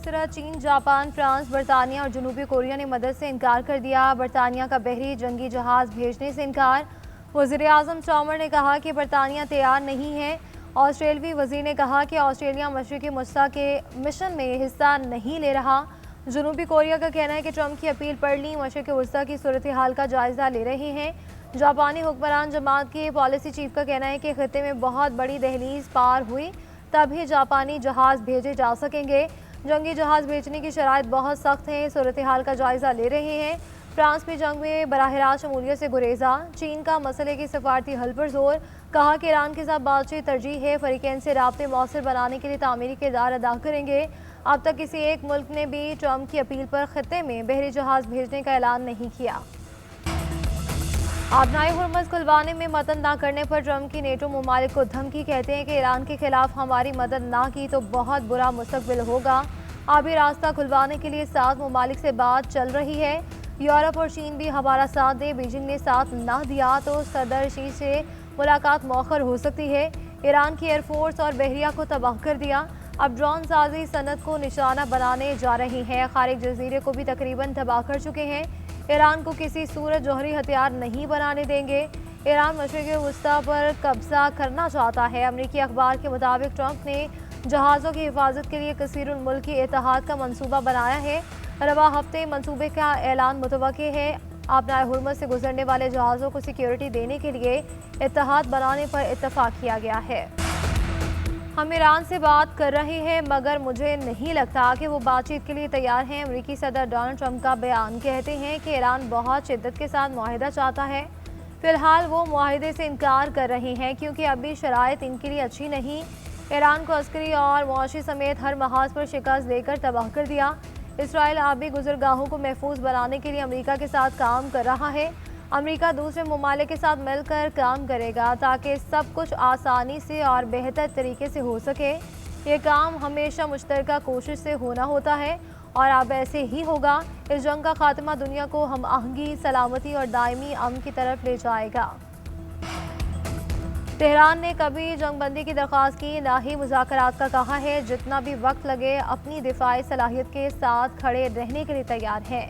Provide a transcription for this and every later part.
उस तरह चीन, जापान, फ्रांस, बरतानिया और जनूबी कोरिया ने मदद से इनकार कर दिया। बरतानिया का बहरी जंगी जहाज़ भेजने से इनकार। वज़ीर आज़म स्टार्मर ने कहा कि बरतानिया तैयार नहीं है। ऑस्ट्रेलवी वज़ीर ने कहा कि ऑस्ट्रेलिया मशरिकी वस्ता के मिशन में हिस्सा नहीं ले रहा। जनूबी कोरिया का कहना है कि ट्रंप की अपील पढ़ ली, मशरिकी वस्ता की सूरत हाल का जायजा ले रहे हैं। जापानी हुक्मरान जमात के पॉलिसी चीफ का कहना है कि खित्ते में बहुत बड़ी दहलीज पार हुई तभी जापानी जहाज़ भेजे जा सकेंगे। जंगी जहाज़ भेजने की शराइत बहुत सख्त है, सूरत हाल का जायजा ले रहे हैं। फ्रांस भी जंग में बराह रास्त शमूलियत से गुरेजा। चीन का मसले की सफारती हल पर जोर, कहा कि ईरान के साथ बातचीत तरजीह है। फरीकैन से राब्ते मौसर बनाने के लिए तामीरी किरदार अदा करेंगे। अब तक किसी एक मुल्क ने भी ट्रंप की अपील पर खित्ते में बहरी जहाज़ भेजने का ऐलान नहीं किया। आबनाए हुर्मुज़ खुलवाने में मदद न करने पर ट्रंप की नेटो ममालिक को धमकी, कहते हैं कि ईरान के खिलाफ हमारी मदद ना की तो बहुत बुरा मुस्तकबिल होगा। आबी रास्ता खुलवाने के लिए 7 ममालिक से बात चल रही है। यूरोप और चीन भी हमारा साथ दे, बीजिंग ने साथ ना दिया तो सदर शी से मुलाकात मौखर हो सकती है। ईरान की एयरफोर्स और बहरिया को तबाह कर दिया। अब ड्रोन साजी सनत को निशाना बनाने जा रही है। खारिज जजीरे को भी तकरीबन तबाह कर चुके हैं। ईरान को किसी सूरत जौहरी हथियार नहीं बनाने देंगे। ईरान मशरिक़ी वस्ता पर कब्जा करना चाहता है। अमरीकी अखबार के मुताबिक ट्रंप ने जहाज़ों की हिफाजत के लिए कसीरुल मुल्की इत्तेहाद का मंसूबा बनाया है। रवा हफ्ते मंसूबे का ऐलान मुतवक्के है। आबनाए हुर्मुज़ से गुजरने वाले जहाज़ों को सिक्योरिटी देने के लिए इत्तेहाद बनाने पर इत्तफाक किया गया है। हम ईरान से बात कर रहे हैं मगर मुझे नहीं लगता कि वो बातचीत के लिए तैयार हैं। अमेरिकी सदर डोनाल्ड ट्रंप का बयान, कहते हैं कि ईरान बहुत शिद्दत के साथ मुआहिदा चाहता है। फिलहाल वो मुआहिदे से इनकार कर रहे हैं क्योंकि अभी शराइत इनके लिए अच्छी नहीं। ईरान को अस्करी और मुआशी समेत हर महाज पर शिकस्त देकर तबाह कर दिया। इसराइल आबी गुजरगाहों को महफूज बनाने के लिए अमेरिका के साथ काम कर रहा है। अमेरिका दूसरे ममालिक के साथ मिलकर काम करेगा ताकि सब कुछ आसानी से और बेहतर तरीके से हो सके। ये काम हमेशा मुश्तरका कोशिश से होना होता है और अब ऐसे ही होगा। इस जंग का खात्मा दुनिया को हम आहंगी, सलामती और दायमी अमन की तरफ ले जाएगा। तेहरान ने कभी जंगबंदी की दरख्वास्त की, ना ही मुज़ाकरात का कहा है। जितना भी वक्त लगे अपनी दिफाई सलाहियत के साथ खड़े रहने के लिए तैयार हैं।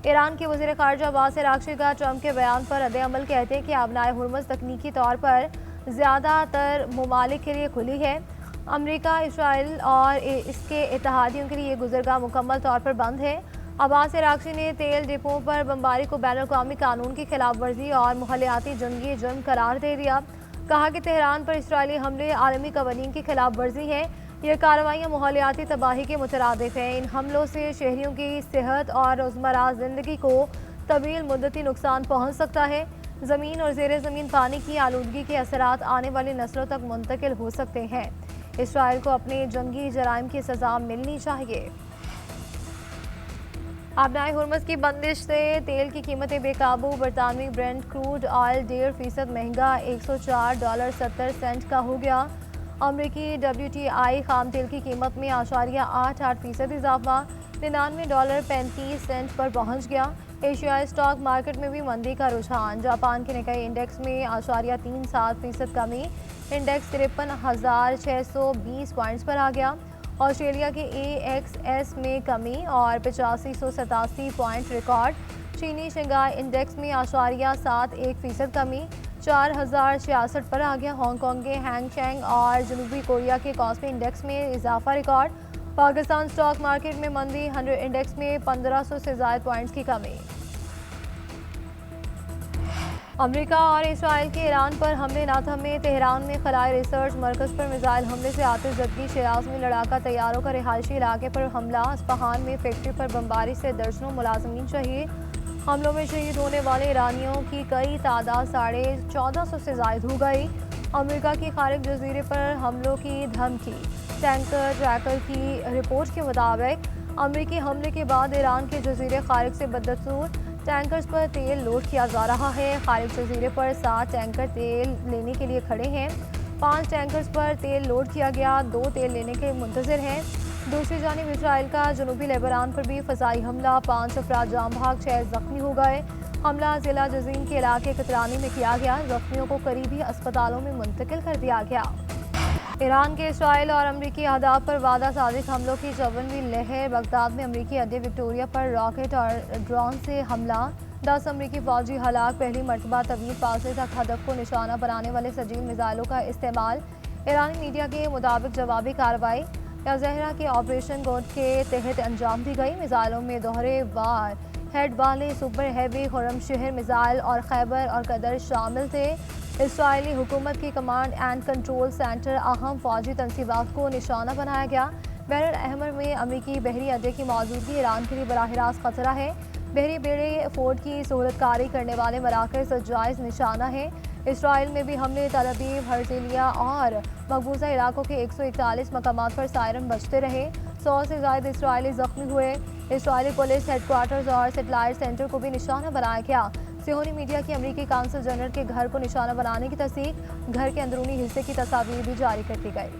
ईरान के वज़ीर ख़ारजा अब्बास अराग़ची का ट्रंप के बयान पर रद्द-ए-अमल, कहते हैं कि आबनाए हुर्मुज़ तकनीकी तौर पर ज़्यादातर ममालिक के लिए खुली है। अमरीका, इसराइल और इसके इत्तेहादियों के लिए ये गुज़रगाह मुकम्मल तौर पर बंद है। अब्बास अराग़ची ने तेल डिपों पर बमबारी को बैनुल-अक़वामी कानून की खिलाफ वर्जी और मुहलियाती जंगी जुर्म करार दे दिया। कहा कि तेहरान पर इसराइली हमले आलमी कवानीन की खिलाफ वर्जी है। ये कार्रवाइयाँ माहौलियाती तबाही के मुतरादिफ हैं। इन हमलों से शहरियों की सेहत और रोज़मर्रा ज़िंदगी को तवील मुद्दती नुकसान पहुँच सकता है। ज़मीन और ज़ेर ज़मीन पानी की आलूदगी के असरात आने वाली नस्लों तक मुंतकिल हो सकते हैं। इसराइल को अपने जंगी जराइम की सज़ा मिलनी चाहिए। आबनाए हुर्मुज़ की बंदिश से तेल की कीमतें बेकाबू। बरतानवी ब्रेंट क्रूड ऑयल 1.5% महंगा, $104.70 का हो गया। अमरीकी WTI खाम तेल की कीमत में *8% इजाफा, $99.35 पर पहुंच गया। एशियाई स्टॉक मार्केट में भी मंदी का रुझान। जापान के निकाई इंडेक्स में *37% कमी, इंडेक्स 53,620 पॉइंट्स पर आ गया। ऑस्ट्रेलिया के AXS में कमी और 8587 पॉइंट रिकॉर्ड। चीनी शंघाई इंडेक्स में *71% कमी, 4066 पर आ गया। हांगकांग के हैंगसेंग और जनूबी कोरिया के कॉस्पी इंडेक्स में इजाफा रिकॉर्ड। पाकिस्तान स्टॉक मार्केट में मंदी, 100 इंडेक्स में 1500 से ज़ायद पॉइंट्स की कमी। अमेरिका और इसराइल के ईरान पर हमले ना थमे। तेहरान में खलाए रिसर्च मरकज़ पर मिसाइल हमले से आतिशज़दगी। शिराज में लड़ाका तैयारों का रिहायशी इलाके पर हमला। अस्फहान में फैक्ट्री पर बमबारी से दर्जनों मुलाजमीन शहीद। हमलों में शहीद होने वाले ईरानियों की कई तादाद 1450 से ज़ायद हो गई। अमेरिका की खारिज जजीरे पर हमलों की धमकी। टैंकर ट्रैकर की रिपोर्ट के मुताबिक अमेरिकी हमले के बाद ईरान के जजीरे खारिज से बदस्तूर टैंकर्स पर तेल लोड किया जा रहा है। खारिज जजीरे पर 7 टैंकर तेल लेने के लिए खड़े हैं। 5 टैंकर्स पर तेल लोड किया गया, 2 तेल लेने के मुंतज़िर हैं। दूसरी जानिब इसराइल का जनूबी लेबनान पर भी फ़ज़ाई हमला, 5 अफराद जाम भाग, 6 ज़ख्मी हो गए। हमला ज़िला जज़ीन के इलाके कतरानी में किया गया। ज़ख्मियों को करीबी अस्पतालों में मुंतकिल कर दिया गया। ईरान के इसराइल और अमरीकी अहदाफ पर वादा साजिश हमलों की 54वीं लहर। बगदाद में अमरीकी अड्डे विक्टोरिया पर रॉकेट और ड्रोन से हमला, 10 अमरीकी फौजी हलाक। पहली मरतबा तवील फासले तक हदफ को निशाना बनाने वाले सजील मिसाइलों का इस्तेमाल। ईरानी मीडिया के मुताबिक जवाबी कार्रवाई जहरा के ऑपरेशन गोड के तहत अंजाम दी गई। मिसाइलों में दोहरे वार हेड वाले सुपर हैवी खुर्रमशहर मिसाइल और खैबर और कदर शामिल थे। इसराइली हुकूमत की कमांड एंड कंट्रोल सेंटर अहम फौजी तनसीबात को निशाना बनाया गया। बहर अहमर में अमरीकी बहरी अड्डे की मौजूदगी ईरान के लिए बराह रास्त खतरा है। बहरी बेड़े फोर्ड की सहूलतकारी करने वाले मराकज़ जायज़ निशाना है। इसराइल में भी हमले तल अवीव, हर्जिलिया और मकबूजा इलाकों के 141 मकामात पर सायरन बजते रहे। 100 से ज़ायद इसराइली ज़ख्मी हुए। इसराइली पुलिस हेडक्वार्टर्स और सेटेलाइट सेंटर को भी निशाना बनाया गया। सिहोनी मीडिया की अमरीकी काउंसिल जनरल के घर को निशाना बनाने की तस्दीक, घर के अंदरूनी हिस्से की तस्वीर भी जारी कर दी गई।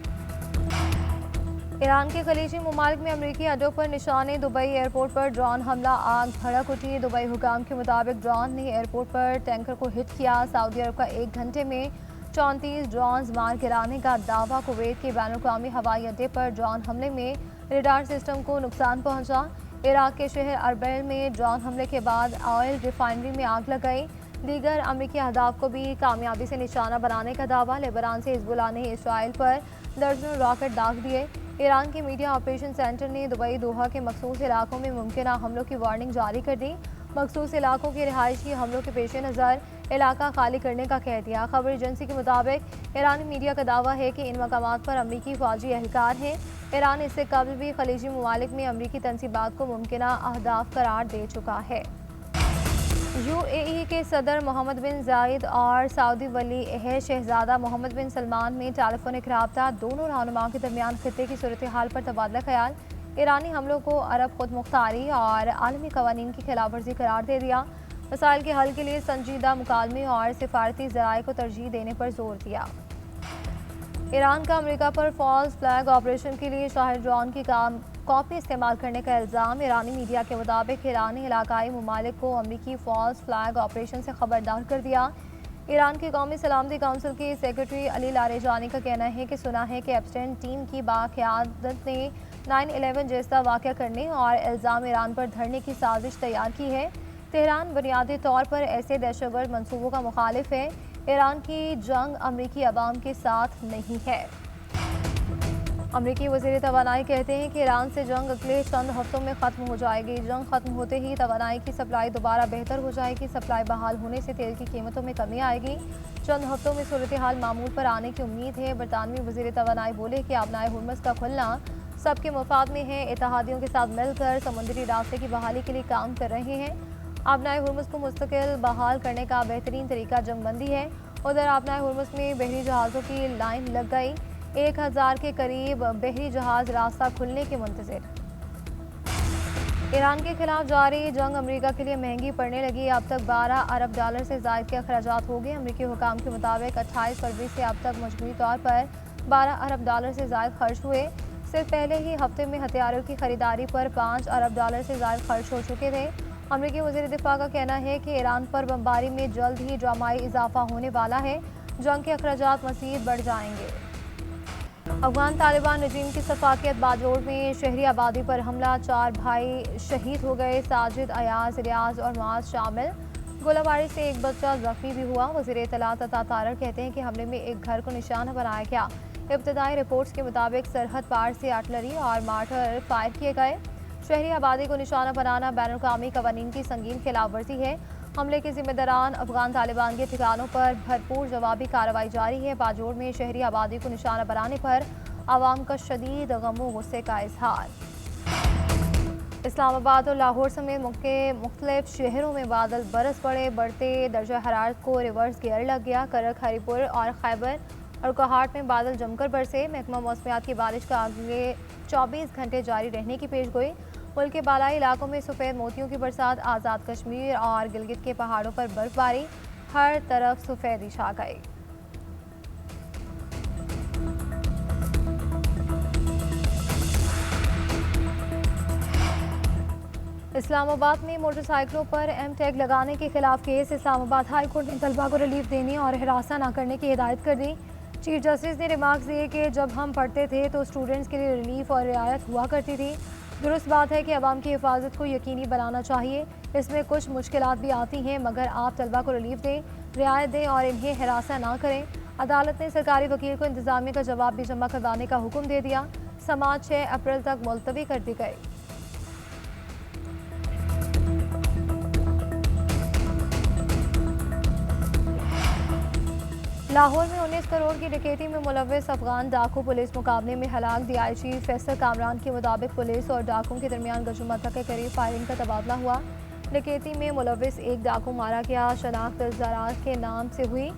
ईरान के खलीजी ममालिक में अमरीकी अड्डों पर निशाने। दुबई एयरपोर्ट पर ड्रोन हमला, आग भड़क उठी। दुबई हुकाम के मुताबिक ड्रोन ने एयरपोर्ट पर टैंकर को हिट किया। सऊदी अरब का 1 घंटे में 34 ड्रोन मार गिराने का दावा। कुवैत के बैनुल-अक़वामी हवाई अड्डे पर ड्रोन हमले में रडार सिस्टम को नुकसान पहुंचा। इराक के शहर अरबिल में ड्रोन हमले के बाद ऑयल रिफाइनरी में आग लग गई। दीगर अमरीकी अहदाफ को भी कामयाबी से निशाना बनाने का दावा। लेबनान से हिजबुल्लाह ने इसराइल पर दर्जनों रॉकेट दाग दिए। ईरान के मीडिया ऑपरेशन सेंटर ने दुबई दोहा के मखसूस इलाकों में मुमकिन हमलों की वार्निंग जारी कर दी। मखसूस इलाकों के रिहायशी हमलों के पेश नज़र इलाका खाली करने का कह दिया। खबर एजेंसी के मुताबिक ईरानी मीडिया का दावा है कि इन मकामात पर अमरीकी फौजी एहलकार हैं। ईरान इससे कबल भी खलीजी ममालिक में अमरीकी तनसीबात को मुमकिना अहदाफ करार दे चुका है। UAE के सदर मोहम्मद बिन जायद और सऊदी वली अहद शहजादा मोहम्मद बिन सलमान में टेलीफोनिक रब्ता। दोनों रहनुमाओं के दरमियान खित्ते की सूरत हाल पर तबादला ख्याल। ईरानी हमलों को अरब खुद मुख्तारी और आलमी कवानीन की खिलाफ वर्जी करार दे दिया। मसाइल के हल के लिए संजीदा मुकालमे और सिफारती ज़राए को तरजीह देने पर जोर दिया। ईरान का अमेरिका पर फॉल्स फ्लैग ऑपरेशन के लिए शाहिद ड्रोन की कॉपी इस्तेमाल करने का इल्ज़ाम। ईरानी मीडिया के मुताबिक ईरानी इलाकाई ममालिक को अमरीकी फॉल्स फ्लैग ऑपरेशन से खबरदार कर दिया। ईरान की कौमी सलामती काउंसिल के सेक्रेटरी अली लारेजानी का कहना है कि सुना है कि एप्स्टाइन टीम की बाक़यादत ने 9/11 जैसा वाक़या करने और इल्ज़ाम ईरान पर धरने की साजिश तैयार की है। तेहरान बुनियादी तौर पर ऐसे दहशतगर्द मंसूबों का मुखालिफ है। ईरान की जंग अमरीकी अवाम के साथ नहीं है। अमरीकी वज़ीर तवानाई कहते हैं कि ईरान से जंग अगले चंद हफ्तों में ख़त्म हो जाएगी। जंग ख़त्म होते ही तवानाई की सप्लाई दोबारा बेहतर हो जाएगी। सप्लाई बहाल होने से तेल की कीमतों में कमी आएगी। चंद हफ्तों में सूरत हाल मामूल पर आने की उम्मीद है। बरतानवी वज़ीर तवानाई बोले कि आबनाए हुर्मुज़ का खुलना सबके मफाद में है। इत्तेहादियों के साथ मिलकर समुद्री रास्ते की बहाली के लिए काम कर रहे हैं। आबनाए हुर्मुज़ को मुस्तकिल बहाल करने का बेहतरीन तरीका जंगबंदी है। उधर आबनाए हुर्मुज़ में बहरी जहाज़ों की लाइन लग गई। 1000 के करीब बहरी जहाज रास्ता खुलने के मुंतज़िर। ईरान के खिलाफ जारी जंग अमेरिका के लिए महंगी पड़ने लगी। अब तक 12 अरब डॉलर से ज़ायद के अखराजात हो गए। अमरीकी हुकाम के मुताबिक 28 फरवरी से अब तक मजमूई तौर पर 12 अरब डॉलर से ज़ायद खर्च हुए। सिर्फ पहले ही हफ्ते में हथियारों की खरीदारी पर 5 अरब डॉलर से ज़ायद खर्च हो चुके थे। अमरीकी वज़ीर दिफा का कहना है कि ईरान पर बमबारी में जल्द ही ड्रामाई इजाफा होने वाला है। जंग के अखराजात मज़ीद बढ़ जाएंगे। अफगान तालिबान रजीम की सफाकियत बाजोड़ में शहरी आबादी पर हमला, 4 भाई शहीद हो गए। साजिद, अयाज, रियाज और मुआज शामिल। गोलाबारी से एक बच्चा जख्मी भी हुआ। वज़ीर इत्तलात अता तारर कहते हैं कि हमले में एक घर को निशाना बनाया गया। इब्तदाई रिपोर्ट्स के मुताबिक सरहद पार से आर्टिलरी और मार्टर फायर किए गए। शहरी आबादी को निशाना बनाना बैनुल-अक़वामी कवानीन की संगीन खिलाफ वर्जी है। हमले के ज़िम्मेदारान अफगान तालिबान के ठिकानों पर भरपूर जवाबी कार्रवाई जारी है। बाजोड़ में शहरी आबादी को निशाना बनाने पर आवाम का शदीद गम गुस्से का इजहार। इस्लामाबाद और लाहौर समेत मुख्तलिफ शहरों में बादल बरस पड़े। बढ़ते दर्जा हरारत को रिवर्स गियर लग गया। करक, हरीपुर और खैबर और कोहाट में बादल जमकर बरसे। महकमा मौसमियात की बारिश का अगले 24 घंटे जारी रहने की पेशगोई। मुल्क के बालाई इलाकों में सफ़ेद मोतियों की बरसात। आज़ाद कश्मीर और गिलगित के पहाड़ों पर बर्फबारी। हर तरफ सफ़ेदी छा गई। इस्लामाबाद में मोटरसाइकिलों पर एम टैग लगाने के खिलाफ केस। इस्लामाबाद हाई कोर्ट ने तलबा को रिलीफ देने और हिरासा न करने की हिदायत कर दी। चीफ जस्टिस ने रिमार्क्स दिए कि जब हम पढ़ते थे तो स्टूडेंट्स के लिए रिलीफ और रियायत हुआ करती थी। दुरुस्त बात है कि अवाम की हिफाजत को यकीनी बनाना चाहिए। इसमें कुछ मुश्किलात भी आती हैं, मगर आप तलबा को रिलीफ दें, रियायत दें और इन्हें हिरासा ना करें। अदालत ने सरकारी वकील को इंतजामिया का जवाब भी जमा करवाने का हुक्म दे दिया। समाअत 6 अप्रैल तक मुलतवी कर दी गई। लाहौर में 19 करोड़ की डकैती में मुलव्वस अफगान डाकू पुलिस मुकाबले में हलाक। डीआईजी फैसल कामरान के मुताबिक पुलिस और डाकुओं के दरमियान गजुमता के करीब फायरिंग का तबादला हुआ। डकैती में मुलव्वस एक डाकू मारा गया। शनाख्त ज़रात के नाम से हुई।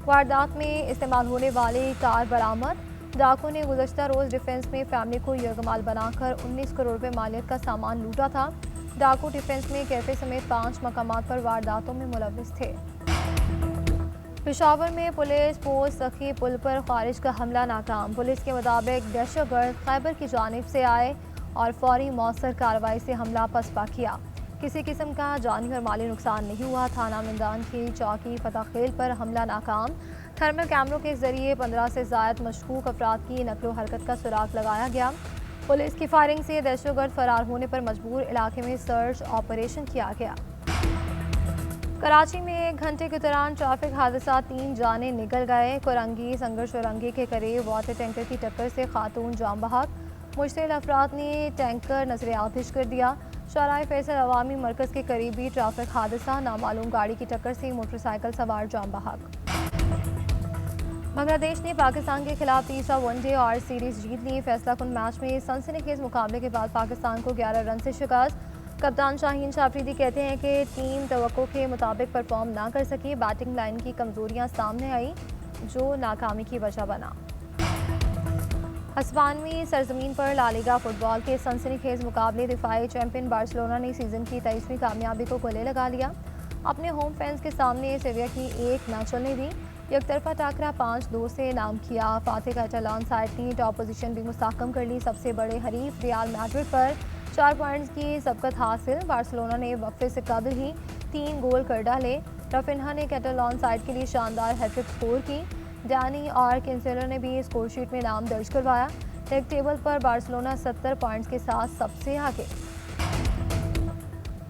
वारदात में इस्तेमाल होने वाली कार बरामद। डाकू ने गुज़श्ता रोज़ डिफेंस में फैमिली को यरगमाल बनाकर 19 करोड़ रुपये मालियत का सामान लूटा था। डाकू डिफेंस में कैफे समेत 5 मकामात पर वारदातों में मुलव्वस थे। पेशावर में पुलिस पोस्ट सखी पुल पर खारिज का हमला नाकाम। पुलिस के मुताबिक दहशतगर्द खैबर की जानिब से आए और फौरी मौसर कार्रवाई से हमला पसपा किया। किसी किस्म का जानी और माली नुकसान नहीं हुआ। थाना मिंदान की चौकी फताखेल पर हमला नाकाम। थर्मल कैमरों के जरिए 15 से ज़ायद मशकूक अफराद की नकलो हरकत का सुराग लगाया गया। पुलिस की फायरिंग से दहशतगर्द फरार होने पर मजबूर इलाके में सर्च ऑपरेशन किया गया। कराची में 1 घंटे के दौरान ट्रैफिक हादसा 3 जाने निकल गए। कोरंगी संघर्ष औरंगी के करीब वाटर टैंकर की टक्कर से खातून जाम बहक। मुश्तिल अफराद ने टैंकर नजर आतिश कर दिया। शाहराह फैसल अवामी मरकज़ के करीब भी ट्रैफिक हादसा। नामालूम गाड़ी की टक्कर से मोटरसाइकिल सवार जाम बहक। बांग्लादेश ने पाकिस्तान के खिलाफ तीसरा वनडे और सीरीज जीत ली। फैसला कुन मैच में सनसनीखेज मुकाबले के बाद पाकिस्तान को 11 रन से शिकस्त। कप्तान शाहीन शाह अफरीदी कहते हैं कि टीम तवक्को के मुताबिक परफॉर्म ना कर सकी। बैटिंग लाइन की कमजोरियां सामने आई जो नाकामी की वजह बना। हस्बानवी सरजमीन पर लालीगा फुटबॉल के सनसनीखेज मुकाबले दिफाई चैंपियन बार्सिलोना ने सीजन की 23वीं कामयाबी को गले लगा लिया। अपने होम फैंस के सामने सेविया की एक न चलने दी। एकतरफा टाकरा 5-2 से नाम किया। फातेह कैटालान साइड ने टॉप पोजीशन भी मुस्तहकम कर ली। सबसे बड़े हरीफ रियल मैड्रिड पर 4 पॉइंट्स की सबकत हासिल। बार्सिलोना ने वक्फे से कबल ही 3 गोल कर डाले। रफिन्हा ने कैटालान साइड के लिए शानदार हैट्रिक स्कोर की। डैनी और कैंसेलो ने भी स्कोर शीट में नाम दर्ज करवाया। लीग टेबल पर बार्सिलोना 70 पॉइंट्स के साथ सबसे आगे।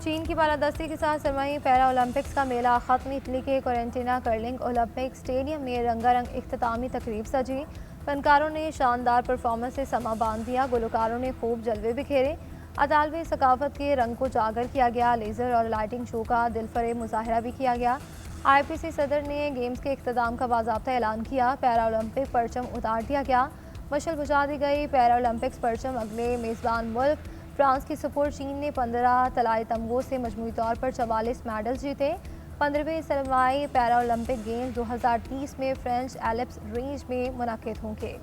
चीन की बालादस्ती के साथ सरमाही पैरा ओलंपिक्स का मेला खत्म। इटली के कोरेंटीना कर्लिंग ओलंपिक स्टेडियम में रंगारंग इख्तितामी तकरीब सजी। फनकारों ने शानदार परफॉर्मेंस से समा बांध दिया। गुलकारों ने खूब जलवे बिखेरे। अतालवी सकाफत के रंग को जागर किया गया। लेज़र और लाइटिंग शो का दिलफरेब मुजाहरा भी किया गया। IPC सदर ने गेम्स के इख्तिताम का बाज़ाब्ता ऐलान किया। पैरा ओलंपिक परचम उतार दिया गया। मशल बुझा दी गई। पैरा ओलंपिक्स परचम अगले मेज़बान मुल्क फ्रांस की सपोर्ट। चीन ने 15 तलाई तमगों से मजमूई तौर पर 44 मेडल्स जीते। 15वें सरमाही पैरा ओलंपिक गेम्स 2030 में फ्रेंच एल्प्स रेंज में मुनक्किद होंगे।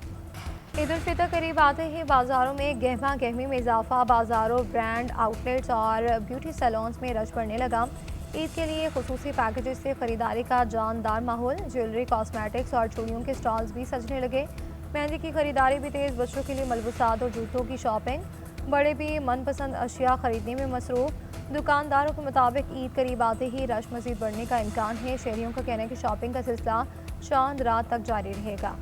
ईद उल फितर करीब आते ही बाज़ारों में गहमा गहमी में इजाफा। बाज़ारों, ब्रांड आउटलेट्स और ब्यूटी सैलून्स में रश पड़ने लगा। ईद के लिए खुसूसी पैकेजेस से ख़रीदारी का जानदार माहौल। ज्वेलरी, कॉस्मेटिक्स और चूड़ियों के स्टॉल्स भी सजने लगे। मेहंदी की खरीदारी भी तेज़। बच्चों के लिए मलबूसात और जूतों की शॉपिंग। बड़े भी मनपसंद अशिया ख़रीदने में मसरूफ़। दुकानदारों के मुताबिक ईद करीब आते ही रश मज़ीद बढ़ने का इम्कान है। शहरियों का कहना है कि शॉपिंग का सिलसिला चांद रात तक जारी रहेगा।